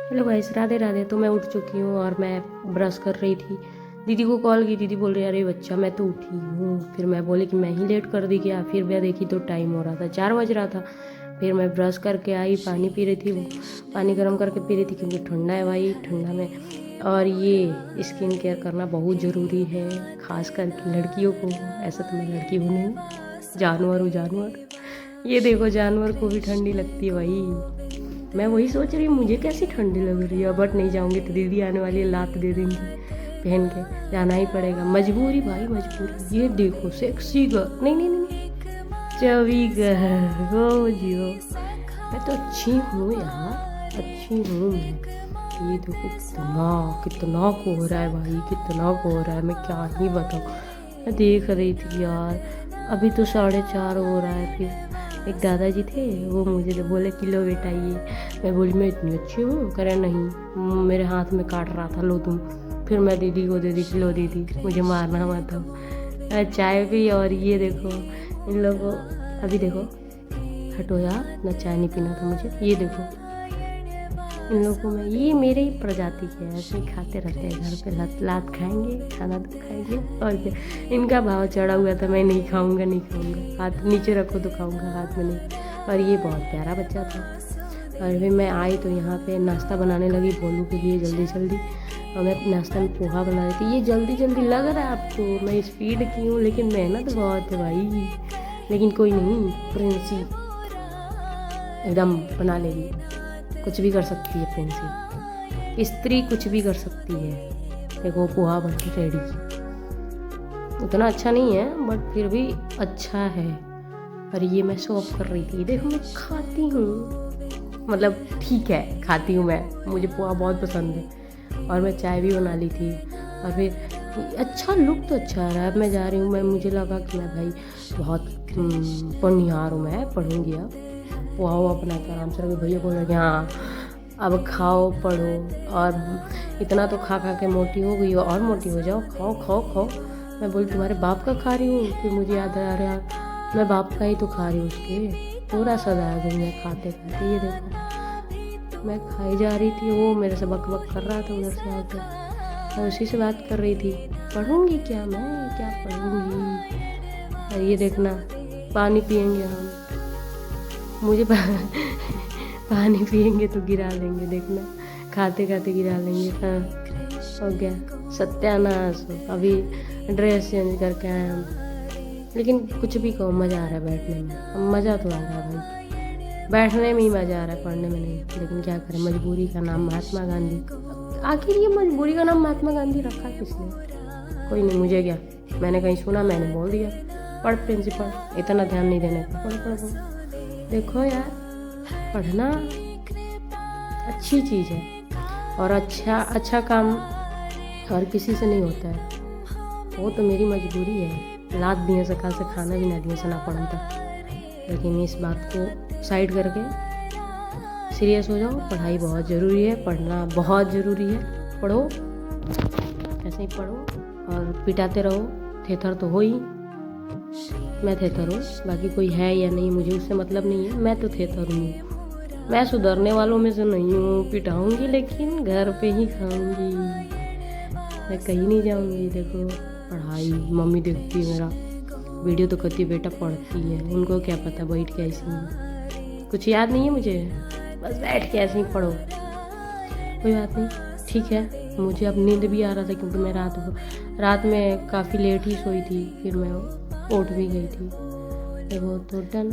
Hello guys, Radhe Radhe. तो मैं उठ चुकी हूँ और मैं ब्रश कर रही थी। दीदी को कॉल की, दीदी बोल रही अरे बच्चा मैं तो उठी हूँ। फिर मैं बोली कि मैं ही लेट कर दी क्या। फिर मैं देखी तो टाइम हो रहा था, 4 बज रहा था। फिर मैं ब्रश करके आई, पानी पी रही थी, वो पानी गर्म करके पी रही थी क्योंकि ठंडा है भाई, ठंडा में। और ये स्किन केयर करना बहुत ज़रूरी है, ख़ास करके लड़कियों को। ऐसा तो मैं लड़की हूँ नहीं, जानवर हूँ जानवर। ये देखो जानवर को भी ठंडी लगती है भाई। मैं वही सोच रही हूँ मुझे कैसी ठंडी लग रही है। बट नहीं जाऊँगी तो दीदी आने वाली है, लात दे देंगी। पहन के जाना ही पड़ेगा, मजबूरी भाई मजबूरी। ये देखो सेक्सी गर्ल, नहीं नहीं नहीं, चवी गर्ल, वो जियो। मैं तो अच्छी हूँ यार, अच्छी हूँ मैं। ये देखो कितना कितना कोहरा है भाई, कितना कोहरा है, मैं क्या ही बताऊँ। मैं देख रही थी यार, अभी तो 4:30 हो रहा है। फिर एक दादाजी थे, वो मुझे बोले किलो बेटा ये। मैं बोली मैं इतनी अच्छी हूँ, करे नहीं, मेरे हाथ में काट रहा था, लो तुम। फिर मैं दीदी को दे दी, किलो दीदी मुझे मारना मत हो। चाय पी। और ये देखो इन लोगों, अभी देखो, हटो यार, ना चाय नहीं पीना था मुझे। ये देखो इन लोगों में, ये मेरे ही प्रजाति के हैं, ऐसे ही खाते रहते हैं घर पे, लात लात खाएंगे, खाना तो खाएंगे और क्या। इनका भाव चढ़ा हुआ था, मैं नहीं खाऊंगा नहीं खाऊंगा, हाथ नीचे रखो तो खाऊंगा, हाथ में नहीं। और ये बहुत प्यारा बच्चा था। और फिर मैं आई तो यहाँ पे नाश्ता बनाने लगी भोलू के लिए जल्दी जल्दी। और मैं नाश्ता में पोहा बना रही थी। ये जल्दी जल्दी लग रहा है आपको मैं स्पीड की हूँ, लेकिन मेहनत बहुत है भाई। लेकिन कोई नहीं, प्रिंसी एकदम बना लेगी, कुछ भी कर सकती है प्रिंसी, स्त्री कुछ भी कर सकती है। देखो पोहा बन के रेडी। उतना अच्छा नहीं है बट फिर भी अच्छा है। और ये मैं शॉप कर रही थी, देखो मैं खाती हूँ, मतलब ठीक है खाती हूँ मैं, मुझे पोहा बहुत पसंद है। और मैं चाय भी बना ली थी। और फिर अच्छा लुक तो अच्छा आ रहा है। अब मैं जा रही हूँ, मैं मुझे लगा कि मैं भाई बहुत पढ़निहार हूँ, मैं पढ़ूँगी अब। पोहा हुआ बना के आराम से। भैया बोल रहे कि हाँ अब खाओ पढ़ो, और इतना तो खा खा के मोटी हो गई हो, और मोटी हो जाओ, खाओ खाओ खाओ। मैं बोली तुम्हारे बाप का खा रही हूँ। फिर मुझे याद आ रहा मैं बाप का ही तो खा रही हूँ, उसके पूरा सदा गई मैं खाते खाते। ये देखो मैं खाई जा रही थी, वो मेरे से बक बक कर रहा था उधर से आकर। मैं उसी से बात कर रही थी, पढ़ूँगी क्या मैं, क्या पढ़ूँगी। और ये देखना पानी पियेंगे हम, मुझे पानी पियेंगे तो गिरा लेंगे, देखना खाते खाते गिरा लेंगे। हाँ हो गया सत्यानाश। अभी ड्रेस चेंज करके आए हम, लेकिन कुछ भी कहो मज़ा आ रहा है बैठने में। मज़ा तो आ रहा है भाई, बैठने में ही मज़ा आ रहा है, पढ़ने में नहीं। लेकिन क्या करें, मजबूरी का नाम महात्मा गांधी। आखिर ये मजबूरी का नाम महात्मा गांधी रखा किसने? कोई नहीं, मुझे क्या, मैंने कहीं सुना, मैंने बोल दिया पढ़ प्रिंसिपल, इतना ध्यान नहीं देने का, पढ़ पढ़ पढ़। देखो यार पढ़ना अच्छी चीज़ है, और अच्छा काम हर किसी से नहीं होता है। वो तो मेरी मजबूरी है, लाद दिए सकाल से खाना भी ना दिए से ना पढ़ूँ तक। लेकिन इस बात को साइड करके सीरियस हो जाओ, पढ़ाई बहुत ज़रूरी है, पढ़ना बहुत ज़रूरी है। पढ़ो, ऐसे ही पढ़ो और पिटाते रहो। थेथर तो हो ही, मैं थेथर हूँ, बाकी कोई है या नहीं मुझे उससे मतलब नहीं है। मैं तो थेथर हूँ, मैं सुधरने वालों में से नहीं हूँ। पिटाऊँगी लेकिन घर पे ही खाऊँगी, मैं कहीं नहीं जाऊँगी। देखो पढ़ाई, मम्मी देखती है मेरा वीडियो तो कहती है बेटा पढ़ती है, उनको क्या पता बैठ के ऐसे ही, कुछ याद नहीं है मुझे, बस बैठ के ऐसे ही पढ़ो। कोई बात नहीं, ठीक है। मुझे अब नींद भी आ रहा था क्योंकि मैं रात में काफ़ी लेट ही सोई थी, फिर मैं उठ भी गई थी। देखो तो डन।